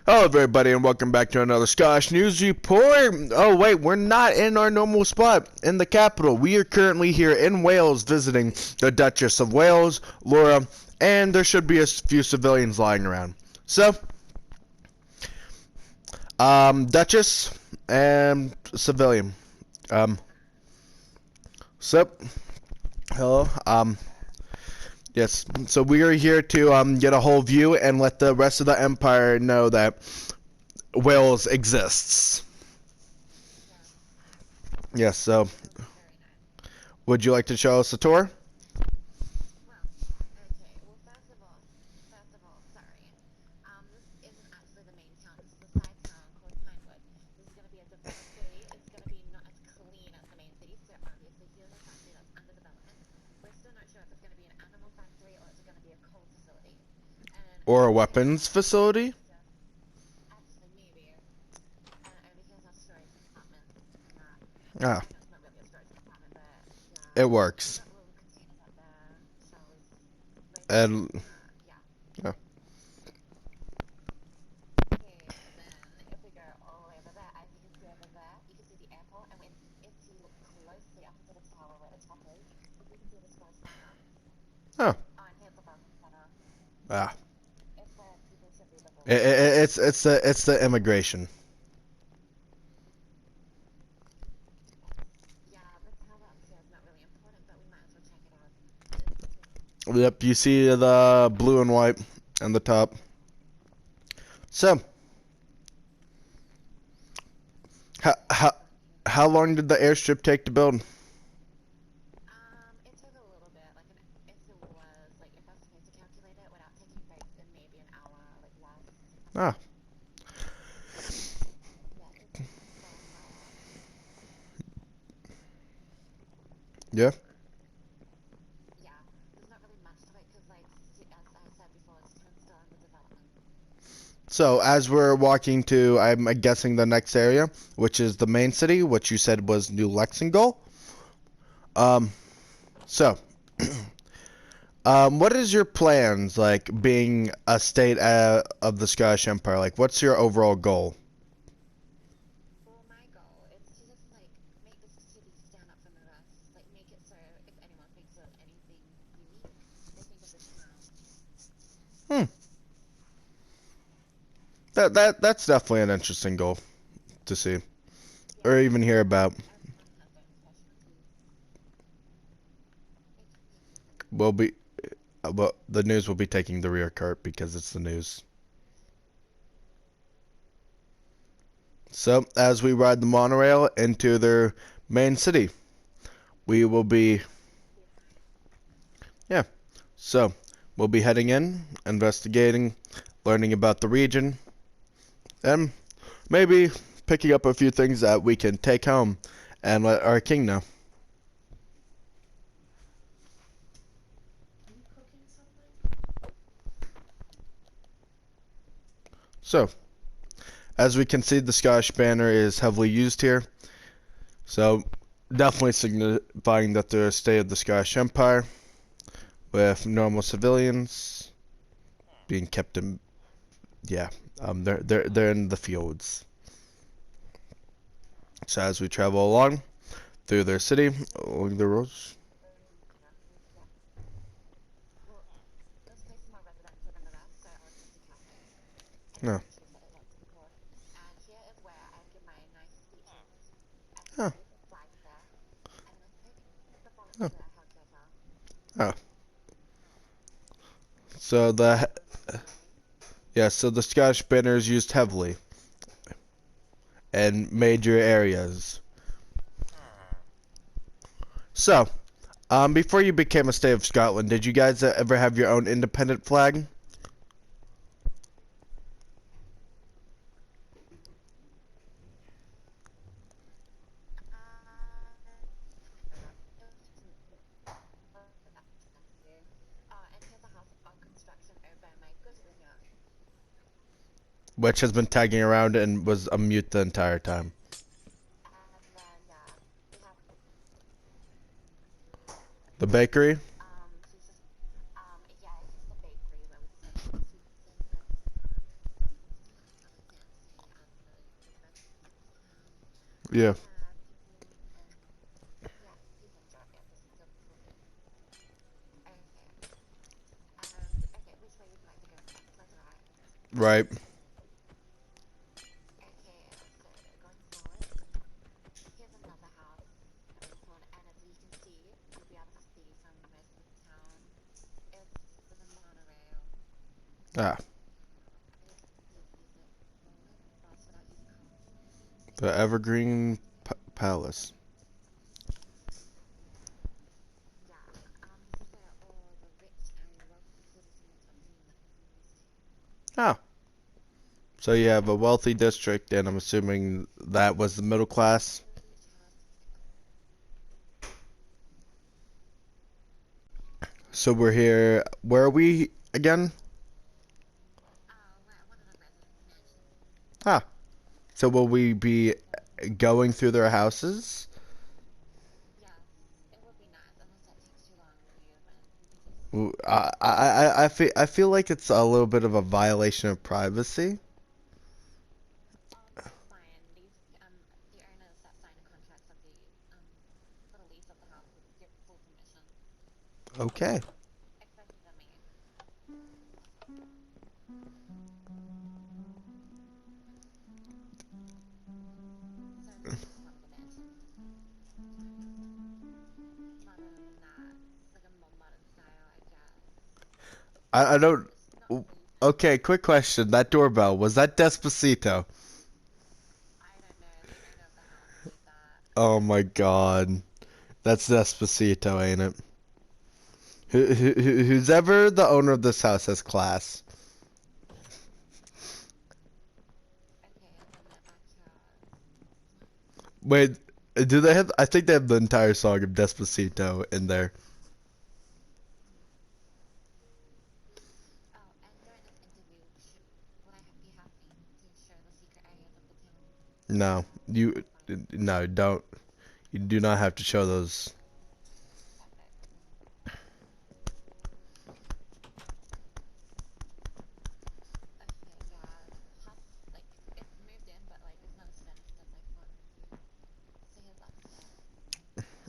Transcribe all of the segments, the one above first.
Hello everybody and welcome back to another Scottish News Report. Oh wait, we're not in our normal spot in the capital. We are currently here in Wales visiting the Duchess of Wales, Laura, and there should be a few civilians lying around. So, Duchess and civilian. Um, so, hello, yes, so we are here to get a whole view and let the rest of the Empire know that Wales exists. Yes, so would you like to show us a tour? Or a weapons facility? Ah, it works. And yeah. Oh. Ah. It's the immigration. Yep, you see the blue and white on the top. So, how how how long did the airstrip take to build? Ah, yeah. So as we're walking to, I'm guessing the next area, which is the main city, which you said was New Lexingol. Um, so, what is your plans, like being a state of the Scottish Empire? Like, what's your overall goal? Hmm. That's definitely an interesting goal to see or even hear about. Will be, well, the news will be taking the rear cart because it's the news. So as we ride the monorail into their main city, we will be, yeah. So we'll be heading in, investigating, learning about the region, and maybe picking up a few things that we can take home and let our king know. So, as we can see, the Scottish banner is heavily used here. So, definitely signifying that they're a state of the Scottish Empire, with normal civilians being kept in, yeah, they're in the fields. So as we travel along through their city, along the roads. No. Oh. Oh. Oh. So the yeah, so the Scottish banner is used heavily in major areas. So, before you became a state of Scotland, did you guys ever have your own independent flag? Which has been tagging around and was a mute the entire time. The bakery? Yeah. Right. Ah, the Evergreen Palace. Ah, so you have a wealthy district, and I'm assuming that was the middle class. So we're here. Where are we again? Ah, so will we be going through their houses? I feel like it's a little bit of a violation of privacy. Okay. I don't. Okay, quick question. That doorbell, was that Despacito? Oh my god. That's Despacito, ain't it? Who's ever the owner of this house has class. Wait, do they have? I think they have the entire song of Despacito in there. No, no, don't. You do not have to show those.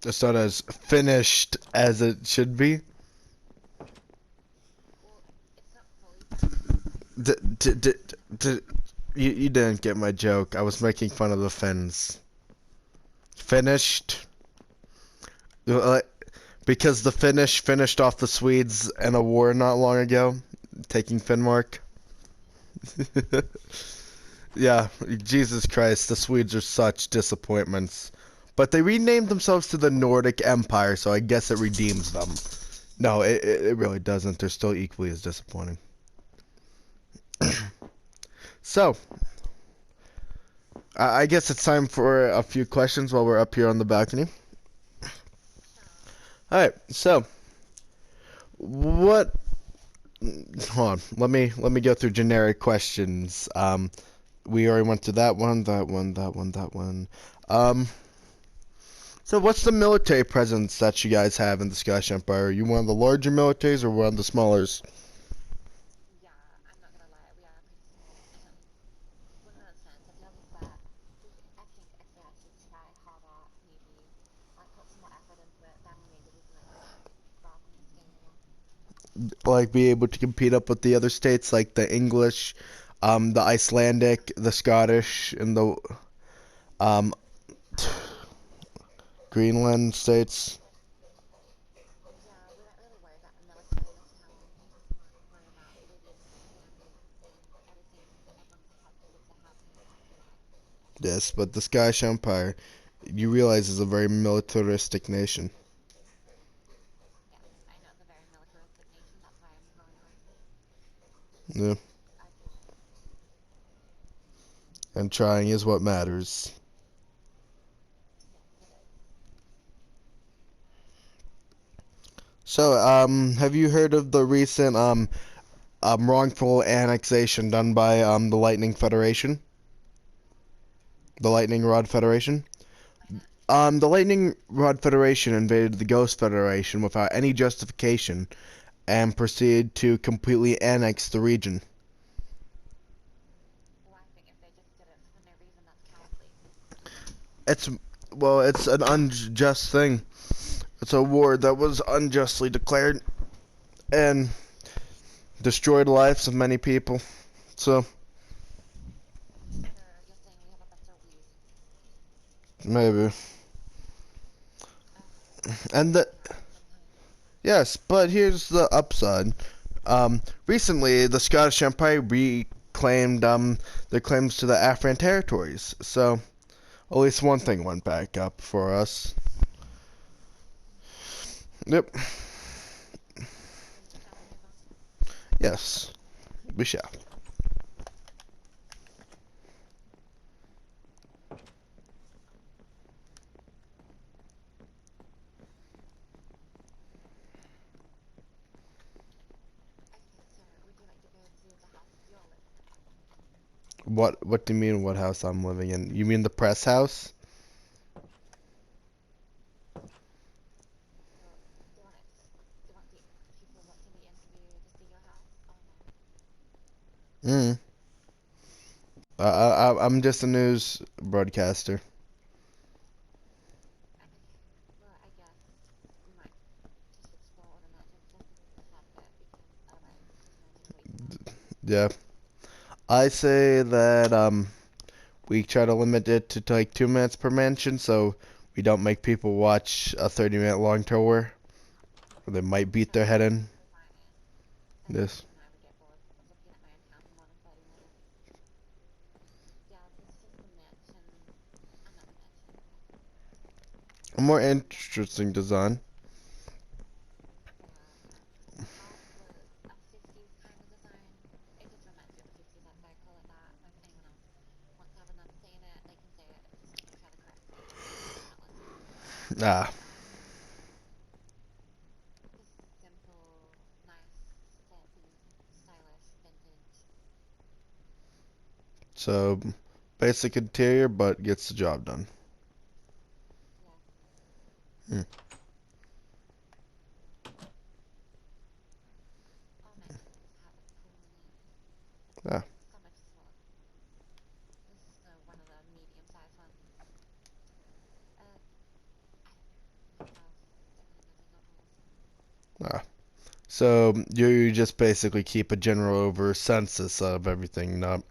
It's not as finished as it should be. D d d d you didn't get my joke. I was making fun of the Finns. Finished. Uh, Because the Finnish finished off the Swedes in a war not long ago, taking Finnmark. Yeah, Jesus Christ, the Swedes are such disappointments. But they renamed themselves to the Nordic Empire, so I guess it redeems them. No, it really doesn't. They're still equally as disappointing. So, I guess it's time for a few questions while we're up here on the balcony. Alright, so, what... Hold on, let me go through generic questions. We already went through that one, that one, that one, that one. Um, so what's the military presence that you guys have in the Scottish Empire? Are you one of the larger militaries or one of the smallers? Like be able to compete up with the other states like the English, the Icelandic, the Scottish, and the um, Greenland states? Yes, but the Scottish Empire, you realize, is a very militaristic nation. Yeah, and trying is what matters. So, have you heard of the recent wrongful annexation done by the Lightning Federation, the Lightning Rod Federation? The Lightning Rod Federation invaded the Ghost Federation without any justification and proceeded to completely annex the region. It's well, it's an unjust thing. It's a war that was unjustly declared and destroyed the lives of many people. So maybe. And the yes, but here's the upside. Recently, the Scottish Empire reclaimed their claims to the Afghan territories. So at least one thing went back up for us. Yep. Yes, we shall. What do you mean? What house I'm living in? You mean the press house? Mm. I'm just a news broadcaster. Yeah. I say that we try to limit it to like 2 minutes per mention, so we don't make people watch a 30-minute long tour where they might beat their head in. This. A more interesting design. Ah. So basic interior, but gets the job done. Hmm. Ah. Ah. So you just basically keep a general over census of everything, not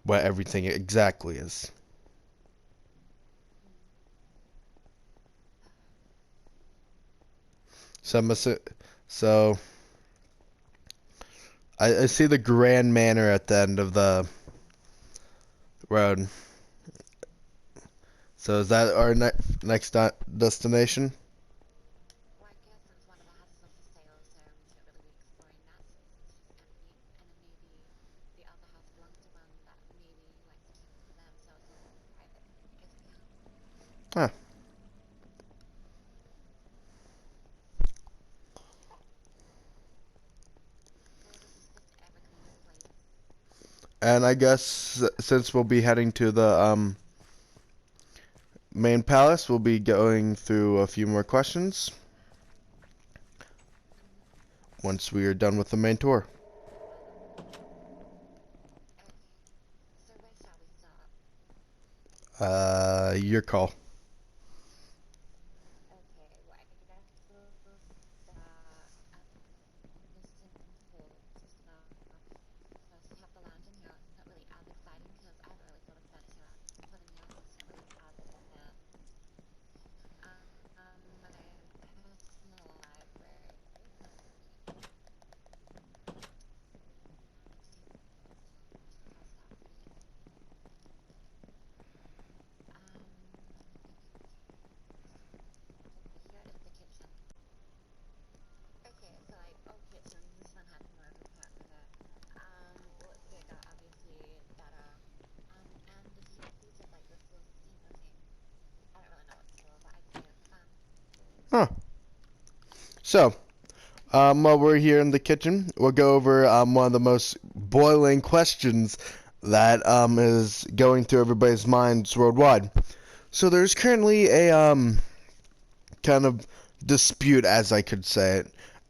what everything exactly is. So so I see the Grand Manor at the end of the road. So is that our next destination? Huh. And I guess since we'll be heading to the main palace, we'll be going through a few more questions once we are done with the main tour. Your call. Huh. So, while we're here in the kitchen, we'll go over one of the most boiling questions that is going through everybody's minds worldwide. So there's currently a kind of dispute, as I could say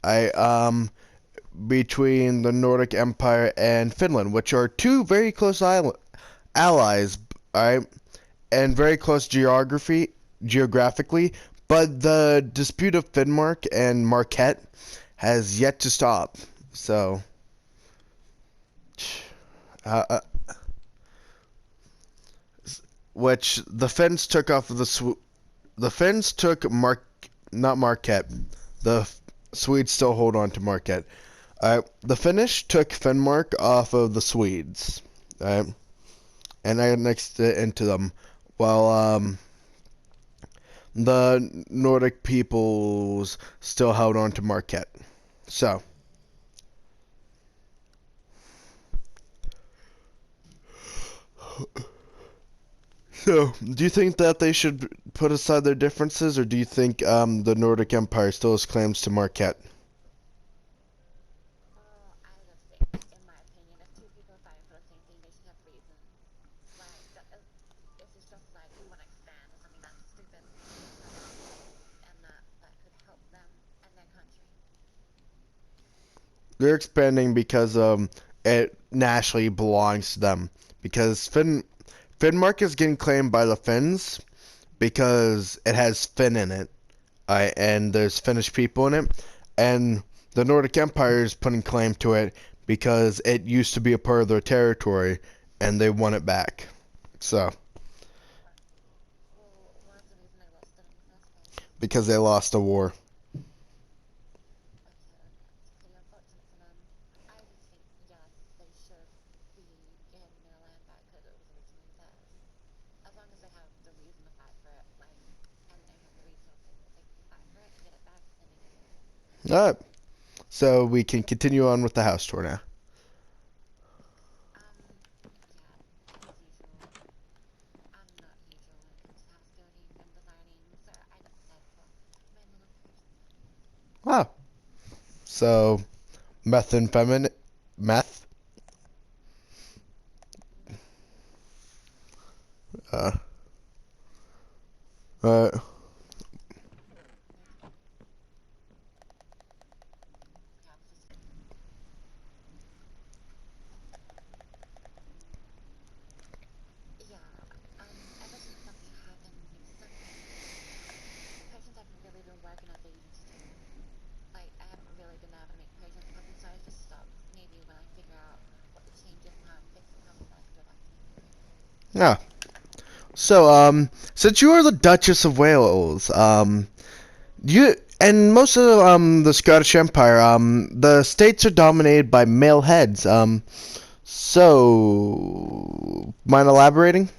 it, between the Nordic Empire and Finland, which are two very close allies. All right, and very close geographically, but the dispute of Finnmark and Marquette has yet to stop. So, uh, uh, which the Finns took off of the Finns took not Marquette. The Swedes still hold on to Marquette. The Finnish took Finnmark off of the Swedes, and annexed it into them, while the Nordic peoples still held on to Marquette. So, do you think that they should put aside their differences, or do you think the Nordic Empire still has claims to Marquette? They're expanding because it nationally belongs to them. Because Finnmark is getting claimed by the Finns because it has Finn in it, and there's Finnish people in it, and the Nordic Empire is putting claim to it because it used to be a part of their territory, and they want it back. So, because they lost the war. Alright, so we can continue on with the house tour now. Wow. So, methamphetamine, meth. Uh, uh, yeah. So, since you are the Duchess of Wales, you and most of the Scottish Empire, the states are dominated by male heads. So mind elaborating?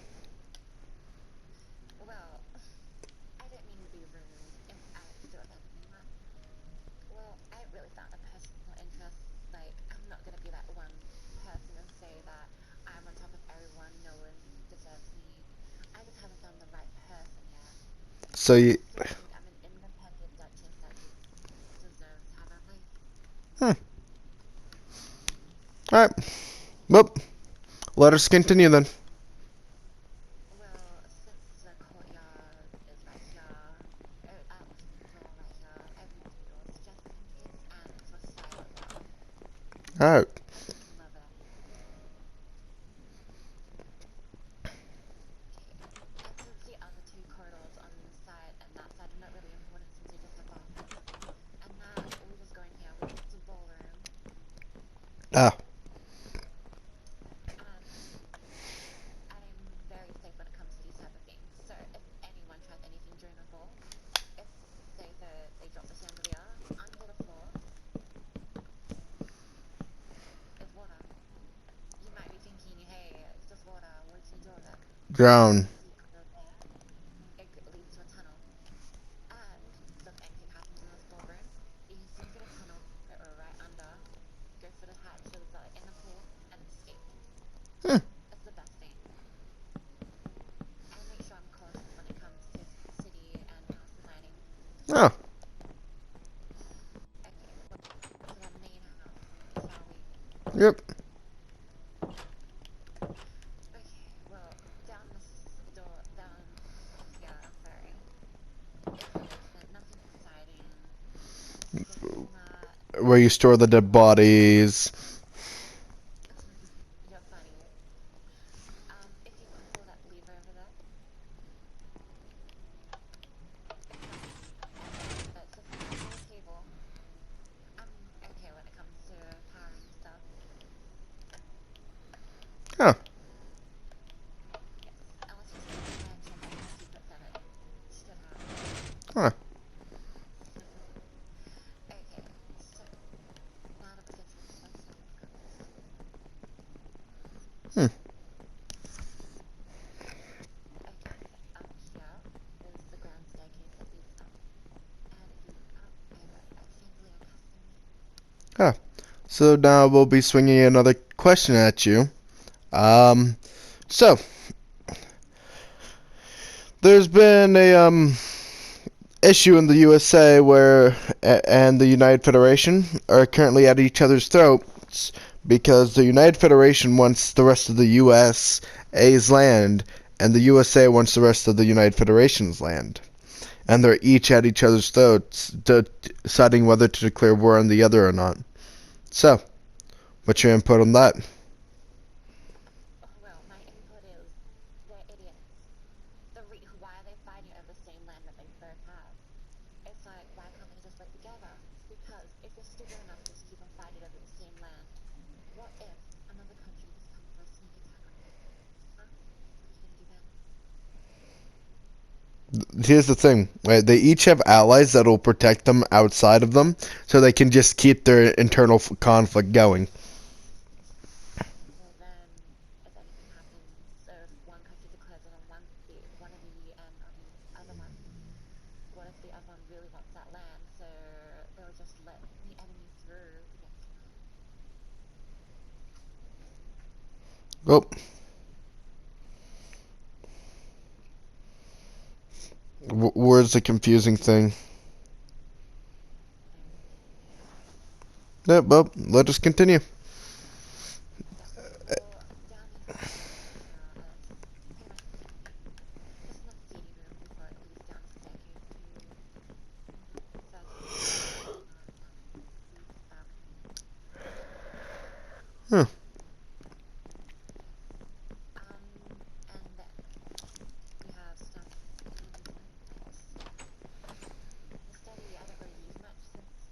So you, hmm. All right. Well, let us continue then. All right. Ah. Drown. Hmm. Oh. Yep. Where you store the dead bodies. So now we'll be swinging another question at you. So there's been a issue in the USA where and the United Federation are currently at each other's throats because the United Federation wants the rest of the USA's land and the USA wants the rest of the United Federation's land. And they're each at each other's throats, deciding whether to declare war on the other or not. So, what's your input on that? Well, my input is they're idiots. Why are they fighting over the same land that they both have? It's like, why can't they just work together? Because if you're stupid enough to just keep on fighting over the same land, what if another country just comes for a sneak attack on you? Huh? What are you gonna do then? Here's the thing, right? They each have allies that will protect them outside of them, so they can just keep their internal conflict going. Well then, if anything happens, so if one country declares it on one of the and on the other one, what if the other one really wants that land? So they'll just let the enemy through to get to it. Well, where's the confusing thing? Yeah, well, let us continue. Yeah. Well, down in pretty much the same thing. Just in the city room, before it leads down the staircase to the first floor leads to balcony. Huh. Yes. And then we have stuff in like the study. I don't really use much since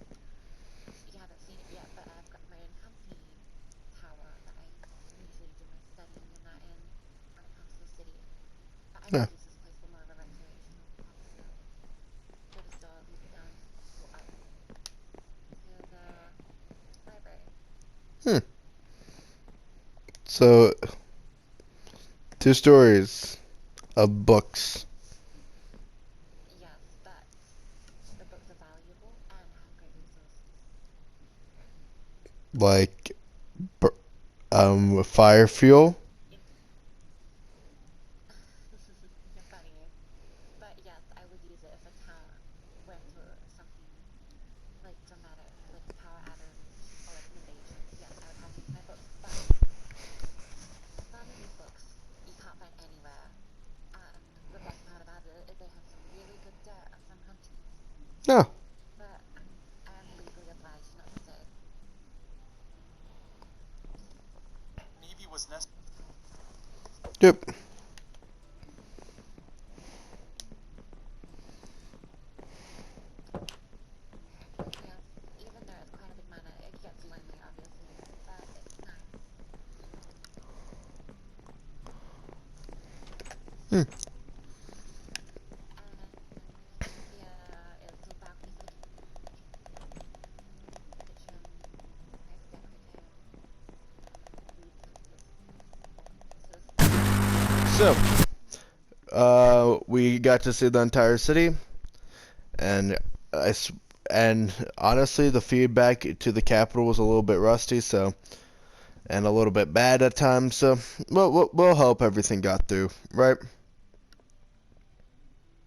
you haven't seen it yet, but I've got my own company tower that I usually do my studying and that in when it comes to the city. But I do Yeah. use this place for more of a recreational purpose. So just leads down up to the library. Hmm. So, two stories of books, Yes, but the books are valuable and have great resources. like fire fuel. It, you're funny, but yes, I would use it if a town went to something like dramatic, like a power outage or like an invasion. Yes, I would have to use my books, but some of these books you can't find anywhere. And the best part about it is they have some really good debt on some countries. No. But I am legally obliged not to say. Yep. Yes, even though it's quite a big manor, it gets lonely, obviously, but it's nice. Hmm. And here is the balcony for the kitchen, nice decorative, leads into this So, we got to see the entire city, and and honestly, the feedback to the capital was a little bit rusty, so and a little bit bad at times. So, we'll hope everything got through, right?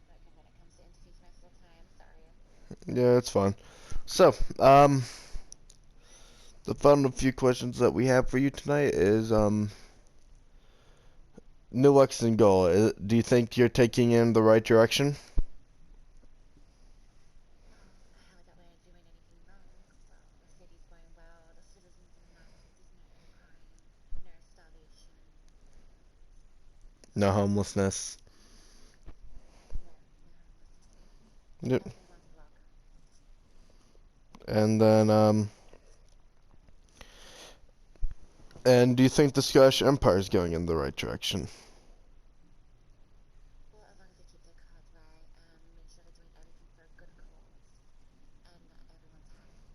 but when it comes to interviews most of the time, sorry. Yeah, it's fine. So, the final few questions that we have for you tonight is New Lexington goal. Do you think you're taking in the right direction? Well, I highly doubt we're doing anything wrong. Well, the city's going well, the citizens are nice, there's no crime, no starvation, No homelessness. no homelessness. Yep. Everyone's welcome. And then and do you think the Scottish Empire is going in the right direction? Well, as long as they keep their cards right and make sure they're doing everything for a good cause and that everyone's happy.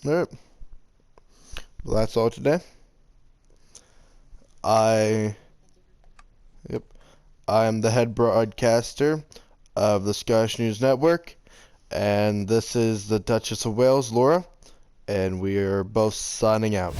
All right. Well, that's all today. I Thank you. Yep. I am the head broadcaster of the Scottish News Network. And this is the Duchess of Wales, Laura, and we are both signing out.